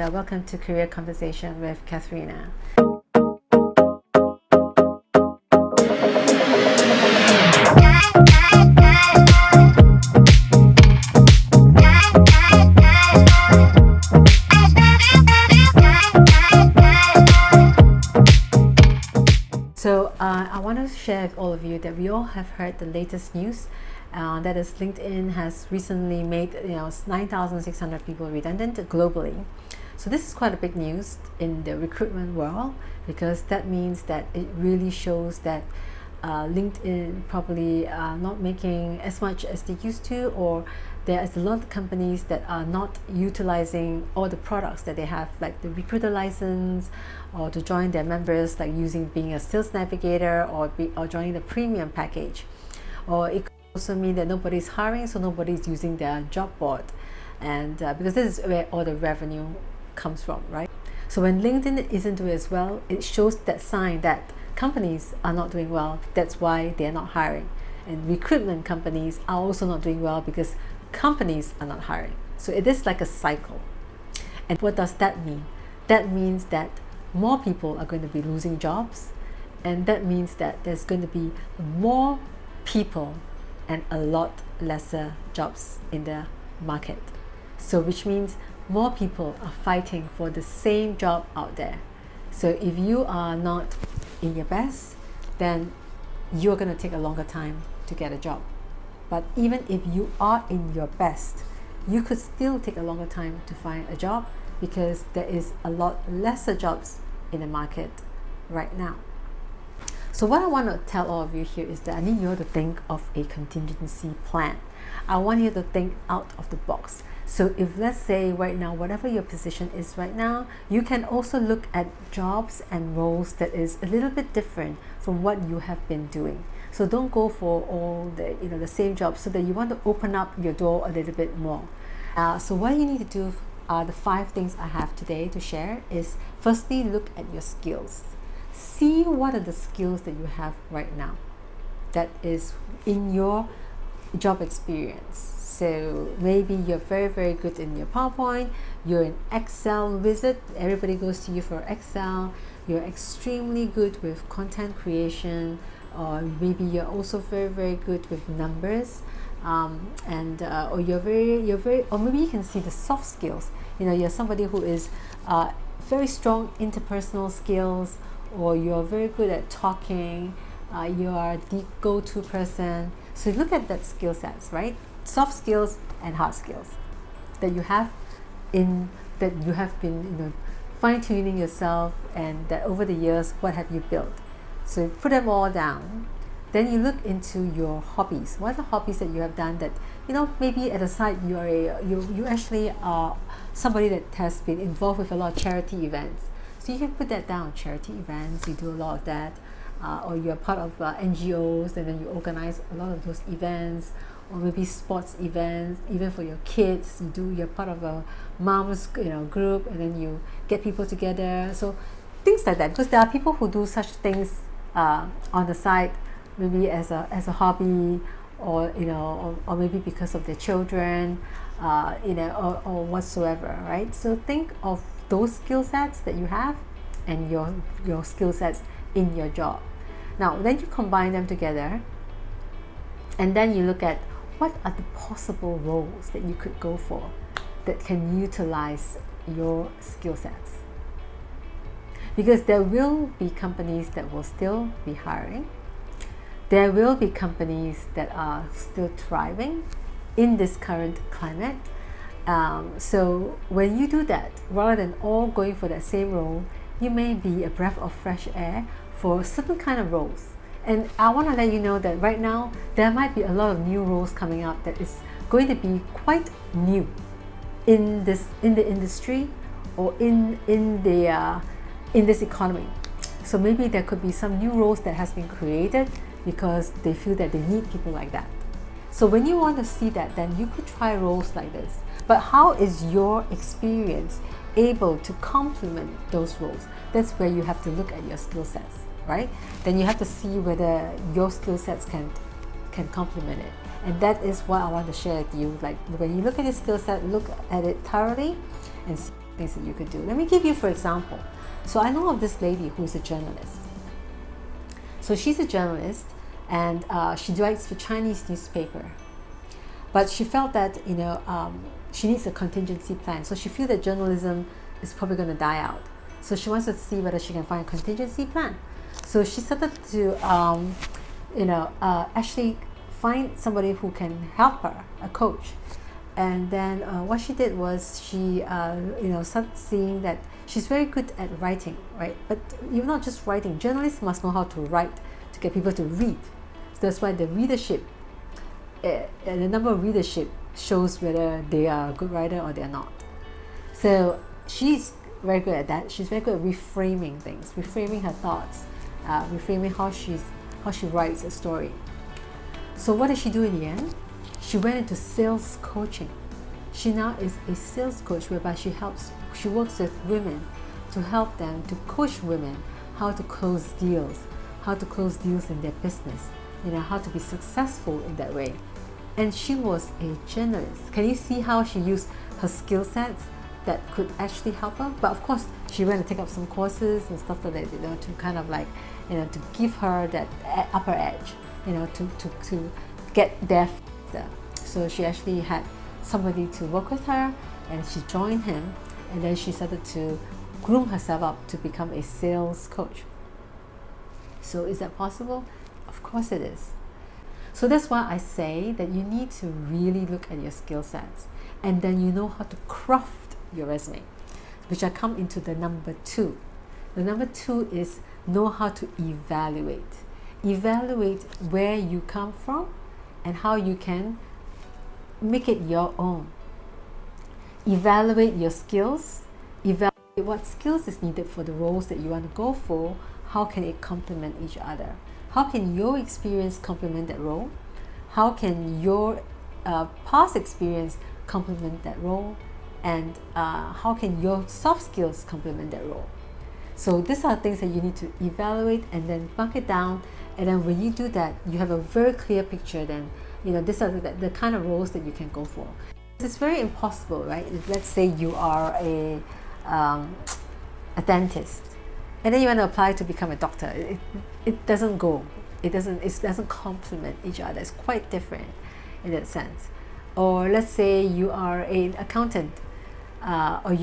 welcome to Career Conversation with Catherina. So I want to share with all of you that we all have heard the latest news that is LinkedIn has recently made 9,600 people redundant globally. So this is quite a big news in the recruitment world, because that means that it really shows that LinkedIn probably are not making as much as they used to, or there is a lot of companies that are not utilizing all the products that they have, like the recruiter license, or to join their members, like being a sales navigator, or joining the premium package. Or it could also mean that nobody's hiring, so nobody's using their job board, and because this is where all the revenue comes from, right? So when LinkedIn isn't doing as well, it shows that sign that companies are not doing well. That's why they're not hiring. And recruitment companies are also not doing well because companies are not hiring. So it is like a cycle. And what does that mean? That means that more people are going to be losing jobs, and that means that there's going to be more people and a lot lesser jobs in the market. So which means more people are fighting for the same job out there. So if you are not in your best, then you're going to take a longer time to get a job. But even if you are in your best, you could still take a longer time to find a job, because there is a lot lesser jobs in the market right now. So what I want to tell all of you here is that I need you to think of a contingency plan. I want you to think out of the box. So if, let's say right now, whatever your position is right now, you can also look at jobs and roles that is a little bit different from what you have been doing. So don't go for all the same jobs, so that you want to open up your door a little bit more. So what you need to do, the 5 things I have today to share is, firstly, look at your skills. See what are the skills that you have right now that is in your job experience. So maybe you're very, very good in your PowerPoint, you're an Excel wizard, everybody goes to you for Excel, you're extremely good with content creation, or maybe you're also very, very good with numbers, or you're very, or maybe you can see the soft skills. You're somebody who is very strong interpersonal skills, or you're very good at talking, you are the go-to person. So look at that skill sets, right? Soft skills and hard skills that you have been fine-tuning yourself, and that over the years, what have you built? So put them all down. Then you look into your hobbies. What are the hobbies that you have done that maybe at the side you actually are somebody that has been involved with a lot of charity events. So you can put that down. Charity events, you do a lot of that, or you're part of NGOs, and then you organize a lot of those events, or maybe sports events, even for your kids. You're part of a mom's group, and then you get people together. So things like that, because there are people who do such things on the side, maybe as a hobby, or or maybe because of their children, or whatsoever, right? So think of those skill sets that you have, and your skill sets in your job. Now then you combine them together, and then you look at what are the possible roles that you could go for that can utilize your skill sets. Because there will be companies that will still be hiring. There will be companies that are still thriving in this current climate. So when you do that, rather than all going for that same role, you may be a breath of fresh air for certain kind of roles. And I want to let you know that right now, there might be a lot of new roles coming up that is going to be quite new in the industry, or in this economy. So maybe there could be some new roles that has been created because they feel that they need people like that. So when you want to see that, then you could try roles like this. But how is your experience able to complement those roles? That's where you have to look at your skill sets, right? Then you have to see whether your skill sets can complement it. And that is what I want to share with you. Like when you look at your skill set, look at it thoroughly and see things that you could do. Let me give you for example. So I know of this lady who is a journalist. So she's a journalist, and she writes for Chinese newspaper. But she felt that she needs a contingency plan. So she feels that journalism is probably going to die out. So she wants to see whether she can find a contingency plan. So she started to actually find somebody who can help her, a coach. And then what she did was she started seeing that she's very good at writing, right? But you're not just writing. Journalists must know how to write to get people to read. So that's why the readership, the number of readership shows whether they are a good writer or they're not. So she's very good at that. She's very good at reframing things, reframing her thoughts, reframing how she writes a story. So what did she do in the end? She went into sales coaching. She now is a sales coach, whereby she works with women to help them, to coach women how to close deals in their business, how to be successful in that way. And she was a journalist. Can you see how she used her skill sets that could actually help her? But of course, she went to take up some courses and stuff like that, to kind of like, to give her that upper edge, to get there. So she actually had somebody to work with her, and she joined him, and then she started to groom herself up to become a sales coach. So is that possible? Of course it is. So that's why I say that you need to really look at your skill sets, and then you know how to craft your resume, which I come into the number 2. The number 2 is know how to evaluate. Evaluate where you come from and how you can make it your own. Evaluate your skills. Evaluate what skills is needed for the roles that you want to go for. How can it complement each other? How can your experience complement that role? How can your past experience complement that role? And how can your soft skills complement that role? So these are things that you need to evaluate and then mark it down. And then when you do that, you have a very clear picture. Then these are the kind of roles that you can go for. It's very impossible, right? Let's say you are a dentist, and then you want to apply to become a doctor. It doesn't go. It doesn't complement each other. It's quite different in that sense. Or let's say you are an accountant, or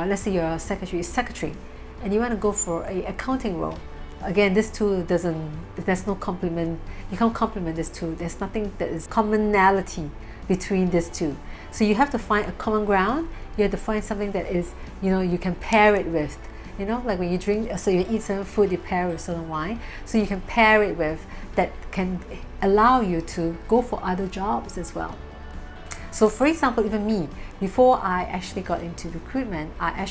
let's say you're a secretary, and you want to go for a accounting role. Again, this two there's no complement. You can't complement this two. There's nothing that is commonality between these two. So you have to find a common ground. You have to find something that is, you can pair it with. Like when you drink, so you eat certain food, you pair with certain wine. So you can pair it with that can allow you to go for other jobs as well. So for example, even me, before I actually got into recruitment, I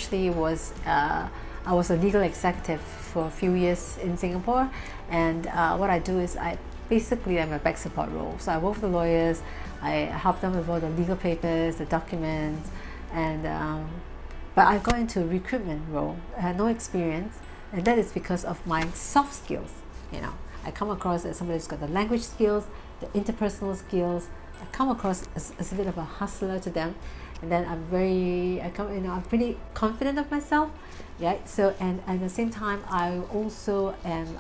was a legal executive for a few years in Singapore, and what I do is I'm a back support role. So I work with the lawyers, I help them with all the legal papers, the documents, and but I got into a recruitment role. I had no experience, and that is because of my soft skills. I come across as somebody who's got the language skills, the interpersonal skills. I come across as a bit of a hustler to them, and then I'm pretty confident of myself, right? So and at the same time, I also am.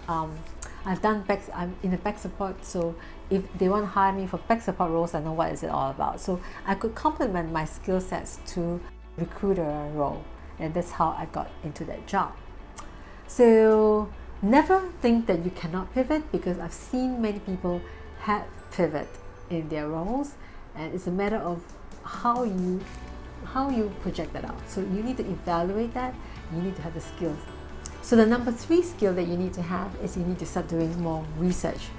I'm in the back support, so if they want to hire me for back support roles, I know what is it all about. So I could complement my skill sets to recruiter role, and that's how I got into that job. So never think that you cannot pivot, because I've seen many people have pivot in their roles, and it's a matter of how you project that out. So you need to evaluate that. You need to have the skills. So the number 3 skill that you need to have is you need to start doing more research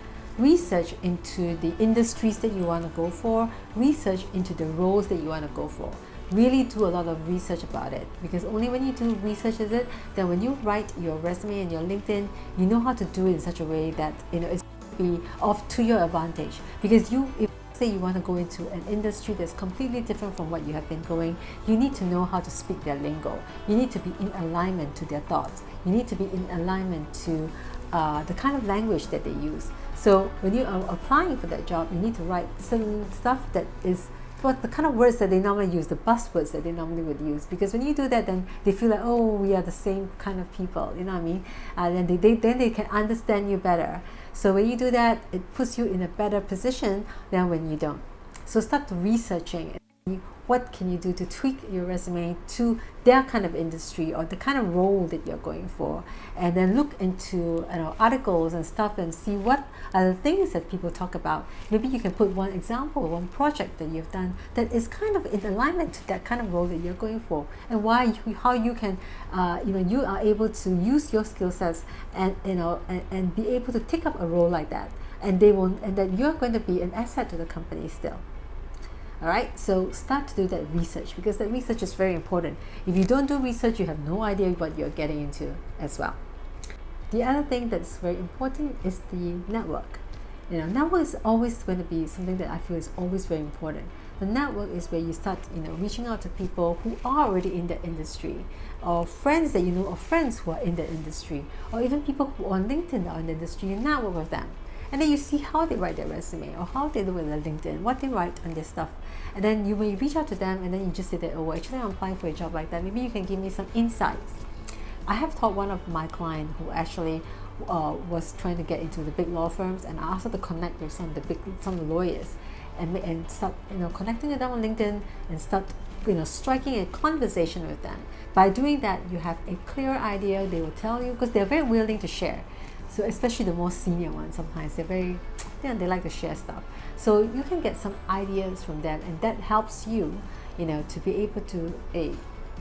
into the industries that you want to go for, research into the roles that you want to go for. Really do a lot of research about it, because only when you do research is it, then when you write your resume and your LinkedIn, you know how to do it in such a way that it's be off to your advantage. Because if say you want to go into an industry that's completely different from what you have been going, you need to know how to speak their lingo. You need to be in alignment to their thoughts. You need to be in alignment to the kind of language that they use. So when you are applying for that job, you need to write some stuff that is what the kind of words that they normally use, the buzzwords that they normally would use. Because when you do that, then they feel like, oh, we are the same kind of people, you know what I mean? And then they can understand you better. So when you do that, it puts you in a better position than when you don't. So start researching. What can you do to tweak your resume to their kind of industry or the kind of role that you're going for, and then look into articles and stuff and see what are the things that people talk about. Maybe you can put one example, one project that you've done that is kind of in alignment to that kind of role that you're going for, and how you can you are able to use your skill sets and be able to take up a role like that, and that you're going to be an asset to the company still. All right, so start to do that research, because that research is very important. If you don't do research, you have no idea what you're getting into as well. The other thing that's very important is the network. Network is always going to be something that I feel is always very important. The network is where you start, reaching out to people who are already in the industry, or friends that you know, or friends who are in the industry, or even people who on LinkedIn are in the industry. You network with them. And then you see how they write their resume, or how they do with their LinkedIn, what they write on their stuff. And then you may reach out to them, and then you just say that, oh, actually I'm applying for a job like that. Maybe you can give me some insights. I have taught one of my clients who actually was trying to get into the big law firms, and I asked her to connect with some of the lawyers, and start connecting with them on LinkedIn, and start striking a conversation with them. By doing that, you have a clear idea. They will tell you, because they're very willing to share. So especially the more senior ones, sometimes they like to share stuff. So you can get some ideas from them, and that helps you, to be able to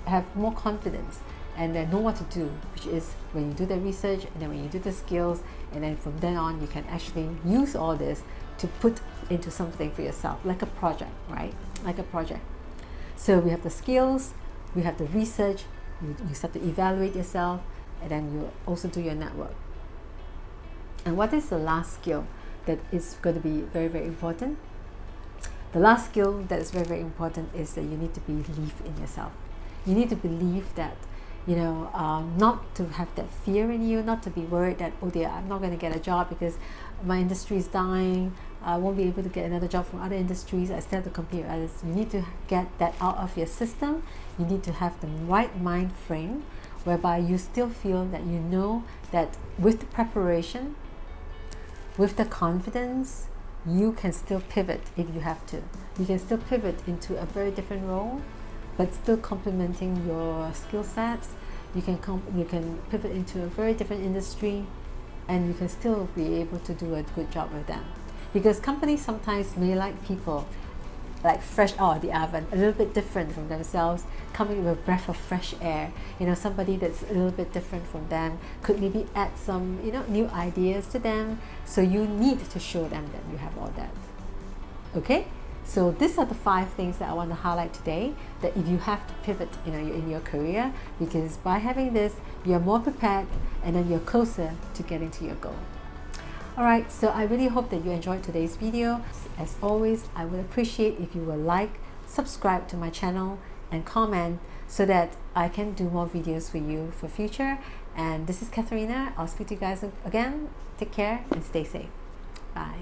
have more confidence and then know what to do, which is when you do the research, and then when you do the skills, and then from then on you can actually use all this to put into something for yourself, like a project, right? Like a project. So we have the skills, we have the research, you start to evaluate yourself, and then you also do your network. And what is the last skill that is going to be very, very important? The last skill that is very, very important is that you need to believe in yourself. You need to believe that, not to have that fear in you, not to be worried that, oh dear, I'm not going to get a job because my industry is dying. I won't be able to get another job from other industries. I still have to compete with others. You need to get that out of your system. You need to have the right mind frame, whereby you still feel that that with the preparation, with the confidence, you can still pivot if you have to. You can still pivot into a very different role, but still complementing your skill sets. You can pivot into a very different industry, and you can still be able to do a good job with them. Because companies sometimes may like people like fresh out of the oven, a little bit different from themselves, coming with a breath of fresh air. Somebody that's a little bit different from them could maybe add some new ideas to them. So you need to show them that you have all that. Okay, so these are the 5 things that I want to highlight today, that if you have to pivot in your career, because by having this you're more prepared, and then you're closer to getting to your goal. Alright, so I really hope that you enjoyed today's video. As always, I would appreciate if you will like, subscribe to my channel, and comment, so that I can do more videos for you for future. And this is Catherina. I'll speak to you guys again. Take care and stay safe. Bye.